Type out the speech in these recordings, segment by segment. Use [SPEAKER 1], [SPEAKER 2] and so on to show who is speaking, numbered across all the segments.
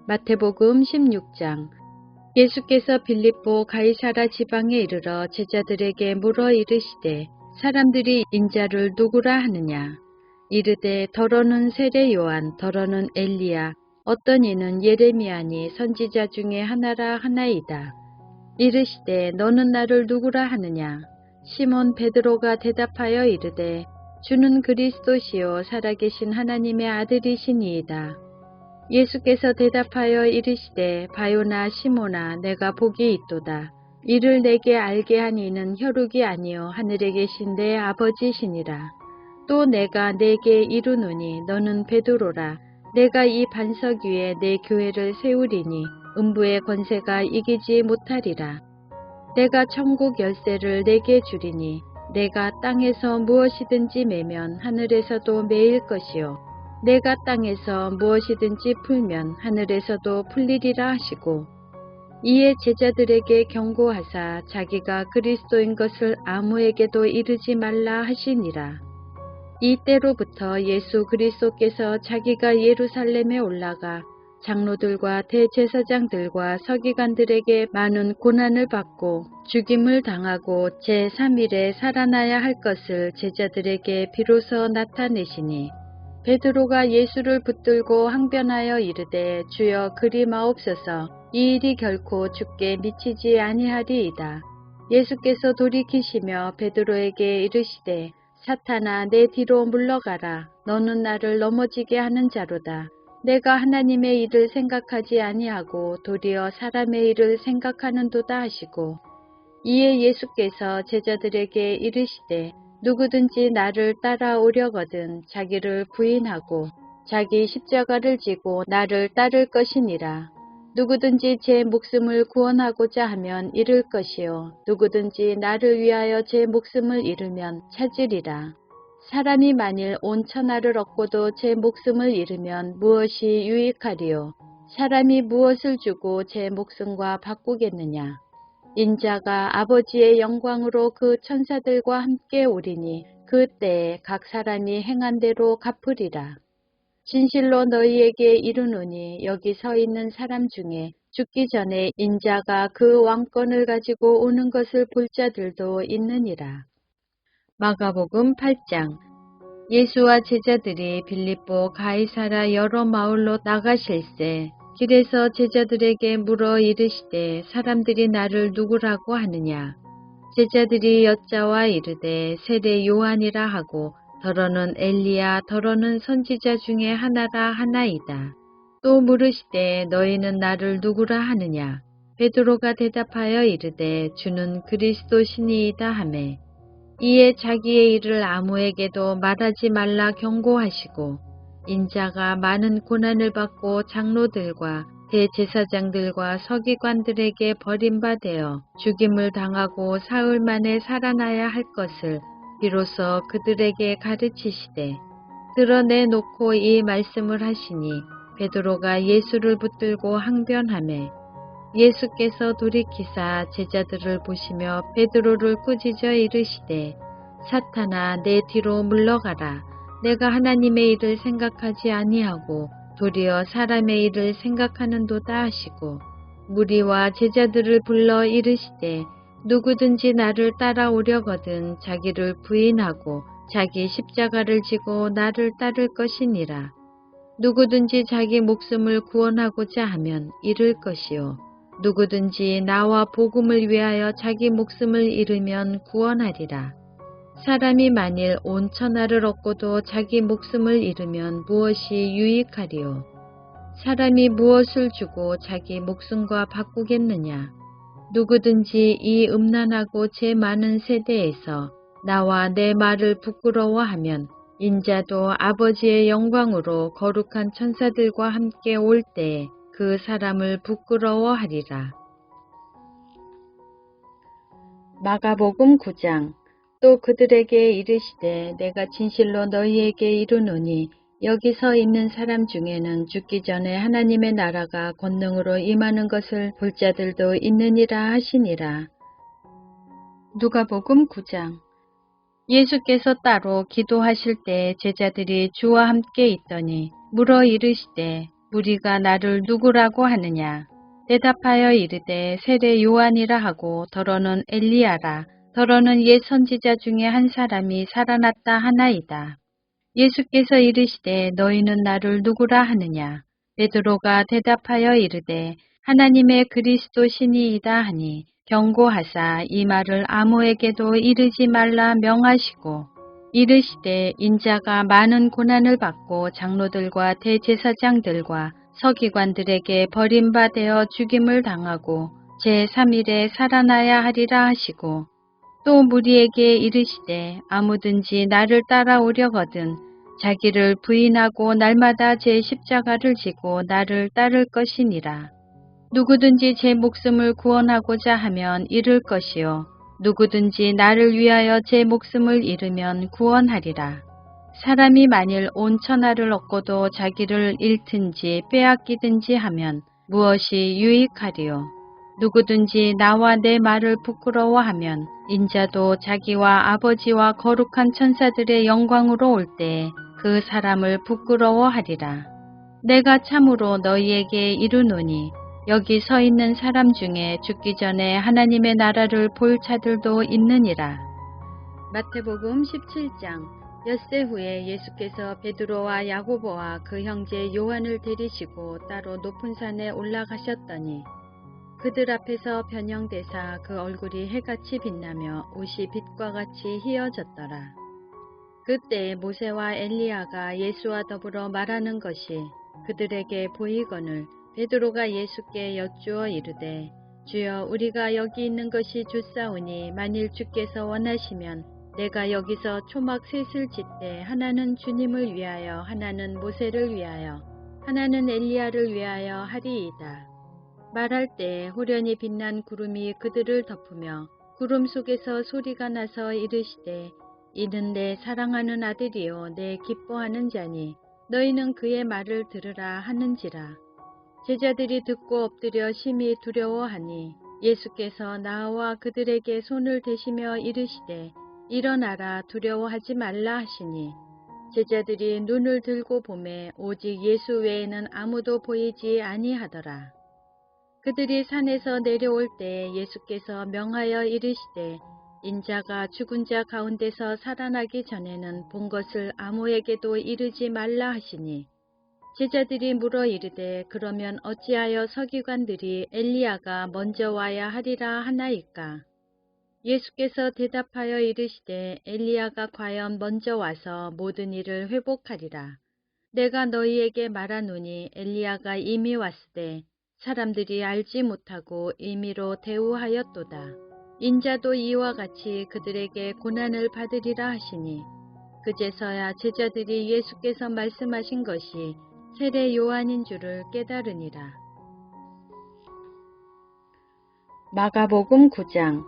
[SPEAKER 1] 마태복음 16장. 예수께서 빌립보 가이사라 지방에 이르러 제자들에게 물어 이르시되 사람들이 인자를 누구라 하느냐. 이르되 더러는 세례 요한, 더러는 엘리야, 어떤 이는 예레미야니 선지자 중에 하나라 하나이다. 이르시되 너는 나를 누구라 하느냐. 시몬 베드로가 대답하여 이르되 주는 그리스도시요 살아계신 하나님의 아들이시니이다. 예수께서 대답하여 이르시되 바요나 시몬아, 내가 복이 있도다. 이를 내게 알게 한 이는 혈육이 아니요 하늘에 계신 내 아버지시니라. 또 내가 내게 이르노니 너는 베드로라. 내가 이 반석 위에 내 교회를 세우리니 음부의 권세가 이기지 못하리라. 내가 천국 열쇠를 내게 주리니 내가 땅에서 무엇이든지 매면 하늘에서도 매일 것이요 내가 땅에서 무엇이든지 풀면 하늘에서도 풀리리라 하시고, 이에 제자들에게 경고하사 자기가 그리스도인 것을 아무에게도 이르지 말라 하시니라. 이때로부터 예수 그리스도께서 자기가 예루살렘에 올라가 장로들과 대제사장들과 서기관들에게 많은 고난을 받고 죽임을 당하고 제3일에 살아나야 할 것을 제자들에게 비로소 나타내시니, 베드로가 예수를 붙들고 항변하여 이르되 주여 그리 마옵소서. 이 일이 결코 주께 미치지 아니하리이다. 예수께서 돌이키시며 베드로에게 이르시되 사탄아, 내 뒤로 물러가라. 너는 나를 넘어지게 하는 자로다. 내가 하나님의 일을 생각하지 아니하고 도리어 사람의 일을 생각하는도다 하시고, 이에 예수께서 제자들에게 이르시되 누구든지 나를 따라오려거든 자기를 부인하고 자기 십자가를 지고 나를 따를 것이니라. 누구든지 제 목숨을 구원하고자 하면 잃을 것이요 누구든지 나를 위하여 제 목숨을 잃으면 찾으리라. 사람이 만일 온 천하를 얻고도 제 목숨을 잃으면 무엇이 유익하리요. 사람이 무엇을 주고 제 목숨과 바꾸겠느냐. 인자가 아버지의 영광으로 그 천사들과 함께 오리니 그때에 각 사람이 행한 대로 갚으리라. 진실로 너희에게 이르노니 여기 서 있는 사람 중에 죽기 전에 인자가 그 왕권을 가지고 오는 것을 볼 자들도 있느니라. 마가복음 8장. 예수와 제자들이 빌립보 가이사라 여러 마을로 나가실새 길에서 제자들에게 물어 이르시되 사람들이 나를 누구라고 하느냐. 제자들이 여짜와 이르되 세례 요한이라 하고 더러는 엘리야, 더러는 선지자 중에 하나라 하나이다. 또 물으시되 너희는 나를 누구라 하느냐. 베드로가 대답하여 이르되 주는 그리스도시니이다 하매, 이에 자기의 일을 아무에게도 말하지 말라 경고하시고, 인자가 많은 고난을 받고 장로들과 대제사장들과 서기관들에게 버림받아 죽임을 당하고 사흘 만에 살아나야 할 것을 비로소 그들에게 가르치시되, 드러내놓고 이 말씀을 하시니 베드로가 예수를 붙들고 항변하매, 예수께서 돌이키사 제자들을 보시며 베드로를 꾸짖어 이르시되 사탄아, 내 뒤로 물러가라. 내가 하나님의 일을 생각하지 아니하고 도리어 사람의 일을 생각하는도다 하시고, 무리와 제자들을 불러 이르시되 누구든지 나를 따라오려거든 자기를 부인하고 자기 십자가를 지고 나를 따를 것이니라. 누구든지 자기 목숨을 구원하고자 하면 잃을 것이요 누구든지 나와 복음을 위하여 자기 목숨을 잃으면 구원하리라. 사람이 만일 온 천하를 얻고도 자기 목숨을 잃으면 무엇이 유익하리요. 사람이 무엇을 주고 자기 목숨과 바꾸겠느냐. 누구든지 이 음란하고 제 많은 세대에서 나와 내 말을 부끄러워하면 인자도 아버지의 영광으로 거룩한 천사들과 함께 올 때에 그 사람을 부끄러워하리라. 마가복음 9장. 또 그들에게 이르시되 내가 진실로 너희에게 이르노니 여기 서 있는 사람 중에는 죽기 전에 하나님의 나라가 권능으로 임하는 것을 볼 자들도 있느니라 하시니라. 누가복음 9장. 예수께서 따로 기도하실 때 제자들이 주와 함께 있더니 물어 이르시되 무리가 나를 누구라고 하느냐? 대답하여 이르되 세례 요한이라 하고 더러는 엘리야라. 더러는 옛 선지자 중에 한 사람이 살아났다 하나이다. 예수께서 이르시되 너희는 나를 누구라 하느냐? 베드로가 대답하여 이르되 하나님의 그리스도 신이이다 하니 경고하사 이 말을 아무에게도 이르지 말라 명하시고 이르시되 인자가 많은 고난을 받고 장로들과 대제사장들과 서기관들에게 버림받아 죽임을 당하고 제3일에 살아나야 하리라 하시고 또 무리에게 이르시되 아무든지 나를 따라오려거든 자기를 부인하고 날마다 제 십자가를 지고 나를 따를 것이니라. 누구든지 제 목숨을 구원하고자 하면 잃을 것이요 누구든지 나를 위하여 제 목숨을 잃으면 구원하리라. 사람이 만일 온 천하를 얻고도 자기를 잃든지 빼앗기든지 하면 무엇이 유익하리요? 누구든지 나와 내 말을 부끄러워하면 인자도 자기와 아버지와 거룩한 천사들의 영광으로 올 때에 그 사람을 부끄러워하리라. 내가 참으로 너희에게 이르노니 여기 서 있는 사람 중에 죽기 전에 하나님의 나라를 볼 자들도 있느니라. 마태복음 17장. 엿새 후에 예수께서 베드로와 야고보와 그 형제 요한을 데리시고 따로 높은 산에 올라가셨더니 그들 앞에서 변형되사 그 얼굴이 해같이 빛나며 옷이 빛과 같이 희어졌더라. 그때 모세와 엘리야가 예수와 더불어 말하는 것이 그들에게 보이거늘 베드로가 예수께 여쭈어 이르되 주여 우리가 여기 있는 것이 좋사오니 만일 주께서 원하시면 내가 여기서 초막 셋을 짓되 하나는 주님을 위하여 하나는 모세를 위하여 하나는 엘리야를 위하여 하리이다. 말할 때 호련히 빛난 구름이 그들을 덮으며 구름 속에서 소리가 나서 이르시되 이는 내 사랑하는 아들이요 내 기뻐하는 자니 너희는 그의 말을 들으라 하는지라. 제자들이 듣고 엎드려 심히 두려워하니 예수께서 나와 그들에게 손을 대시며 이르시되 일어나라 두려워하지 말라 하시니 제자들이 눈을 들고 보매 오직 예수 외에는 아무도 보이지 아니하더라. 그들이 산에서 내려올 때 예수께서 명하여 이르시되 인자가 죽은 자 가운데서 살아나기 전에는 본 것을 아무에게도 이르지 말라 하시니 제자들이 물어 이르되 그러면 어찌하여 서기관들이 엘리야가 먼저 와야 하리라 하나이까? 예수께서 대답하여 이르시되 엘리야가 과연 먼저 와서 모든 일을 회복하리라. 내가 너희에게 말하노니 엘리야가 이미 왔으되 사람들이 알지 못하고 임의로 대우하였도다. 인자도 이와 같이 그들에게 고난을 받으리라 하시니 그제서야 제자들이 예수께서 말씀하신 것이 세례 요한인 줄을 깨달으니라. 마가복음 9장.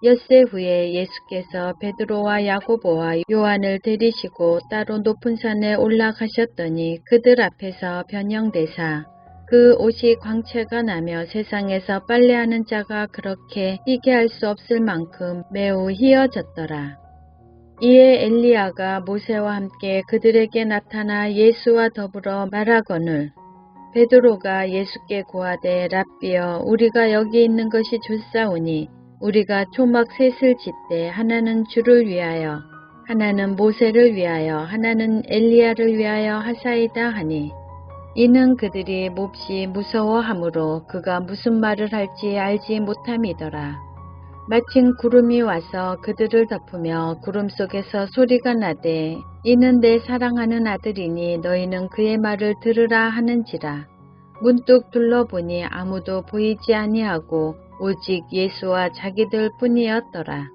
[SPEAKER 1] 엿새 후에 예수께서 베드로와 야고보와 요한을 데리시고 따로 높은 산에 올라가셨더니 그들 앞에서 변형되사 그 옷이 광채가 나며 세상에서 빨래하는 자가 그렇게 희게 할 수 없을 만큼 매우 희어졌더라. 이에 엘리야가 모세와 함께 그들에게 나타나 예수와 더불어 말하거늘 베드로가 예수께 고하되 랍비여 우리가 여기 있는 것이 좋사오니 우리가 초막 셋을 짓되 하나는 주를 위하여 하나는 모세를 위하여 하나는 엘리야를 위하여 하사이다 하니 이는 그들이 몹시 무서워하므로 그가 무슨 말을 할지 알지 못함이더라. 마침 구름이 와서 그들을 덮으며 구름 속에서 소리가 나되 이는 내 사랑하는 아들이니 너희는 그의 말을 들으라 하는지라. 문득 둘러보니 아무도 보이지 아니하고 오직 예수와 자기들 뿐이었더라.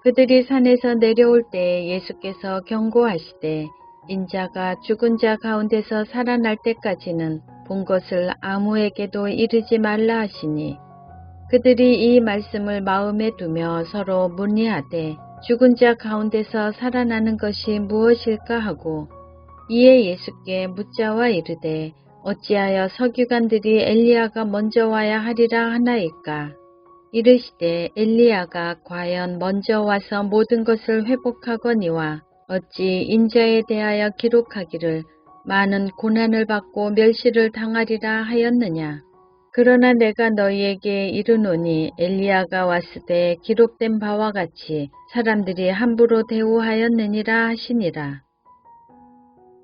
[SPEAKER 1] 그들이 산에서 내려올 때 예수께서 경고하시되 인자가 죽은 자 가운데서 살아날 때까지는 본 것을 아무에게도 이르지 말라 하시니 그들이 이 말씀을 마음에 두며 서로 문의하되 죽은 자 가운데서 살아나는 것이 무엇일까 하고 이에 예수께 묻자와 이르되 어찌하여 서기관들이 엘리야가 먼저 와야 하리라 하나이까? 이르시되 엘리야가 과연 먼저 와서 모든 것을 회복하거니와 어찌 인자에 대하여 기록하기를 많은 고난을 받고 멸시를 당하리라 하였느냐. 그러나 내가 너희에게 이르노니 엘리야가 왔을 때 기록된 바와 같이 사람들이 함부로 대우하였느니라 하시니라.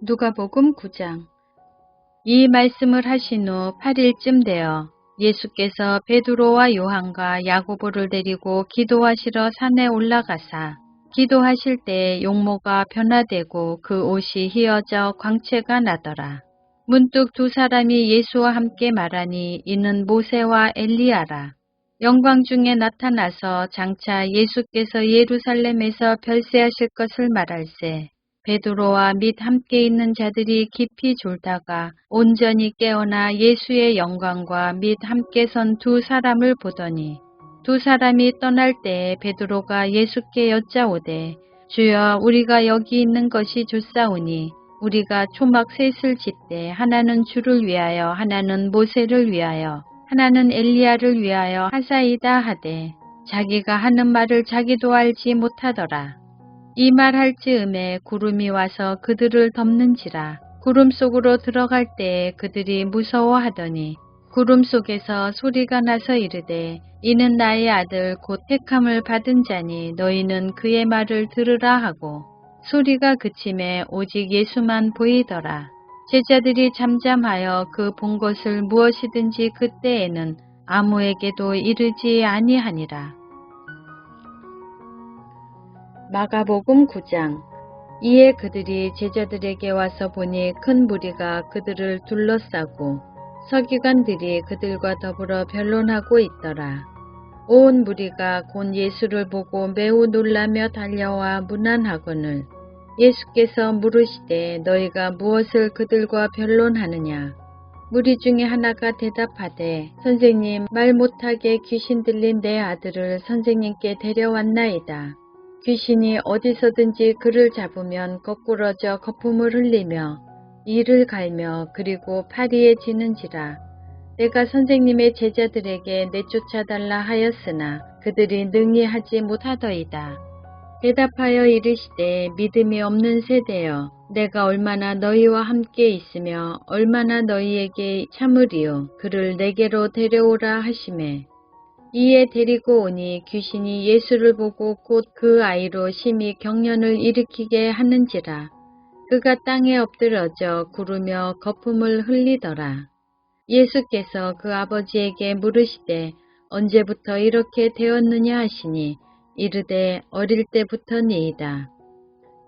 [SPEAKER 1] 누가복음 9장. 이 말씀을 하신 후 8일쯤 되어 예수께서 베드로와 요한과 야고보를 데리고 기도하시러 산에 올라가사 기도하실 때 용모가 변화되고 그 옷이 휘어져 광채가 나더라. 문득 두 사람이 예수와 함께 말하니 이는 모세와 엘리야라. 영광 중에 나타나서 장차 예수께서 예루살렘에서 별세하실 것을 말할세. 베드로와 및 함께 있는 자들이 깊이 졸다가 온전히 깨어나 예수의 영광과 및 함께 선 두 사람을 보더니 두 사람이 떠날 때에 베드로가 예수께 여짜오되 주여 우리가 여기 있는 것이 좋사오니 우리가 초막 셋을 짓되 하나는 주를 위하여 하나는 모세를 위하여 하나는 엘리야를 위하여 하사이다 하되 자기가 하는 말을 자기도 알지 못하더라. 이 말할 즈음에 구름이 와서 그들을 덮는지라. 구름 속으로 들어갈 때에 그들이 무서워하더니 구름 속에서 소리가 나서 이르되 이는 나의 아들 곧 택함을 받은 자니 너희는 그의 말을 들으라 하고 소리가 그침에 오직 예수만 보이더라. 제자들이 잠잠하여 그 본 것을 무엇이든지 그때에는 아무에게도 이르지 아니하니라. 마가복음 9장. 이에 그들이 제자들에게 와서 보니 큰 무리가 그들을 둘러싸고 서기관들이 그들과 더불어 변론하고 있더라. 온 무리가 곧 예수를 보고 매우 놀라며 달려와 문안하거늘 예수께서 물으시되 너희가 무엇을 그들과 변론하느냐. 무리 중에 하나가 대답하되 선생님 말 못하게 귀신 들린 내 아들을 선생님께 데려왔나이다. 귀신이 어디서든지 그를 잡으면 거꾸러져 거품을 흘리며 이를 갈며 그리고 파리에 지는지라. 내가 선생님의 제자들에게 내쫓아달라 하였으나 그들이 능히 하지 못하더이다. 대답하여 이르시되 믿음이 없는 세대여 내가 얼마나 너희와 함께 있으며 얼마나 너희에게 참으리요. 그를 내게로 데려오라 하시매 이에 데리고 오니 귀신이 예수를 보고 곧 그 아이로 심히 경련을 일으키게 하는지라. 그가 땅에 엎드러져 구르며 거품을 흘리더라. 예수께서 그 아버지에게 물으시되 언제부터 이렇게 되었느냐 하시니 이르되 어릴 때부터니이다.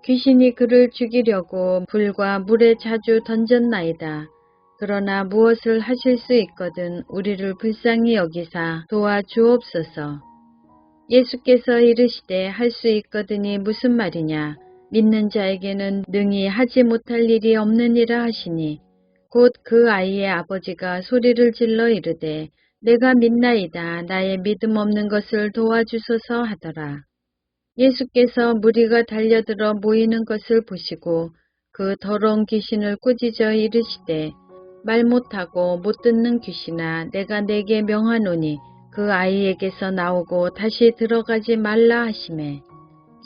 [SPEAKER 1] 귀신이 그를 죽이려고 불과 물에 자주 던졌나이다. 그러나 무엇을 하실 수 있거든 우리를 불쌍히 여기사 도와주옵소서. 예수께서 이르시되 할 수 있거든이 무슨 말이냐. 믿는 자에게는 능히 하지 못할 일이 없느니라 하시니 곧 그 아이의 아버지가 소리를 질러 이르되 내가 믿나이다. 나의 믿음 없는 것을 도와주소서 하더라. 예수께서 무리가 달려들어 모이는 것을 보시고 그 더러운 귀신을 꾸짖어 이르시되 말 못하고 못 듣는 귀신아 내가 네게 명하노니 그 아이에게서 나오고 다시 들어가지 말라 하시매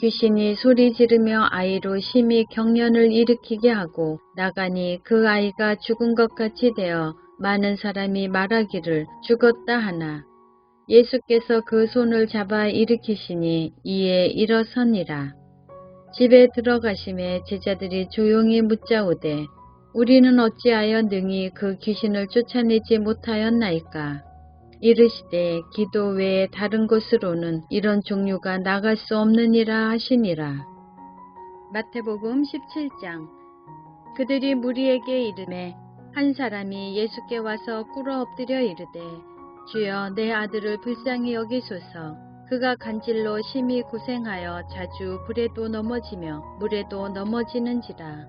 [SPEAKER 1] 귀신이 소리 지르며 아이로 심히 경련을 일으키게 하고 나가니 그 아이가 죽은 것 같이 되어 많은 사람이 말하기를 죽었다 하나 예수께서 그 손을 잡아 일으키시니 이에 일어서니라. 집에 들어가심에 제자들이 조용히 묻자오되 우리는 어찌하여 능히 그 귀신을 쫓아내지 못하였나이까. 이르시되 기도 외에 다른 곳으로는 이런 종류가 나갈 수 없느니라 하시니라. 마태복음 17장. 그들이 무리에게 이르매 한 사람이 예수께 와서 꿇어 엎드려 이르되 주여 내 아들을 불쌍히 여기소서. 그가 간질로 심히 고생하여 자주 불에도 넘어지며 물에도 넘어지는지라.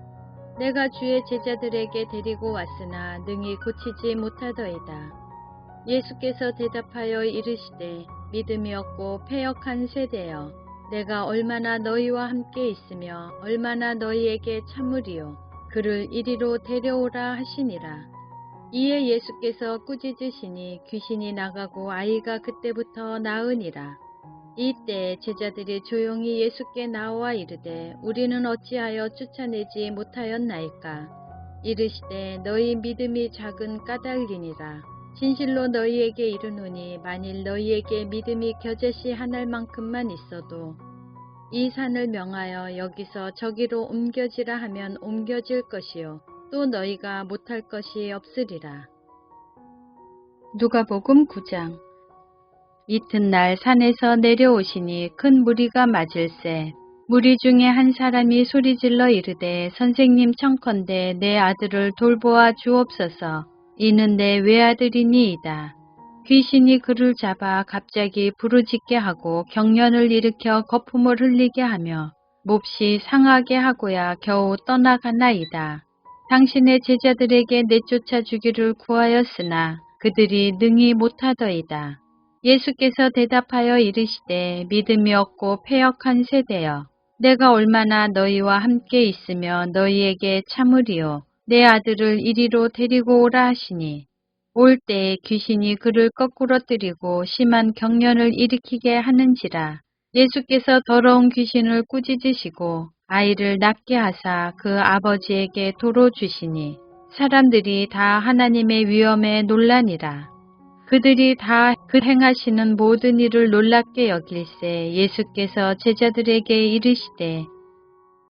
[SPEAKER 1] 내가 주의 제자들에게 데리고 왔으나 능히 고치지 못하더이다. 예수께서 대답하여 이르시되 믿음이 없고 패역한 세대여 내가 얼마나 너희와 함께 있으며 얼마나 너희에게 참으리요. 그를 이리로 데려오라 하시니라. 이에 예수께서 꾸짖으시니 귀신이 나가고 아이가 그때부터 나으니라. 이때 제자들이 조용히 예수께 나와 이르되 우리는 어찌하여 쫓아내지 못하였나이까. 이르시되 너희 믿음이 작은 까닭이니라. 진실로 너희에게 이르노니 만일 너희에게 믿음이 겨자씨 한 알만큼만 있어도 이 산을 명하여 여기서 저기로 옮겨지라 하면 옮겨질 것이요 또 너희가 못할 것이 없으리라. 누가복음 9장. 이튿날 산에서 내려오시니 큰 무리가 맞을세. 무리 중에 한 사람이 소리질러 이르되 선생님 청컨대 내 아들을 돌보아 주옵소서. 이는 내 외아들이니이다. 귀신이 그를 잡아 갑자기 부르짖게 하고 경련을 일으켜 거품을 흘리게 하며 몹시 상하게 하고야 겨우 떠나가나이다. 당신의 제자들에게 내쫓아 주기를 구하였으나 그들이 능히 못하더이다. 예수께서 대답하여 이르시되 믿음이 없고 패역한 세대여, 내가 얼마나 너희와 함께 있으며 너희에게 참으리요. 내 아들을 이리로 데리고 오라 하시니 올 때에 귀신이 그를 거꾸러뜨리고 심한 경련을 일으키게 하는지라. 예수께서 더러운 귀신을 꾸짖으시고 아이를 낫게 하사 그 아버지에게 도로 주시니 사람들이 다 하나님의 위엄에 놀라니라. 그들이 다 그 행하시는 모든 일을 놀랍게 여길세 예수께서 제자들에게 이르시되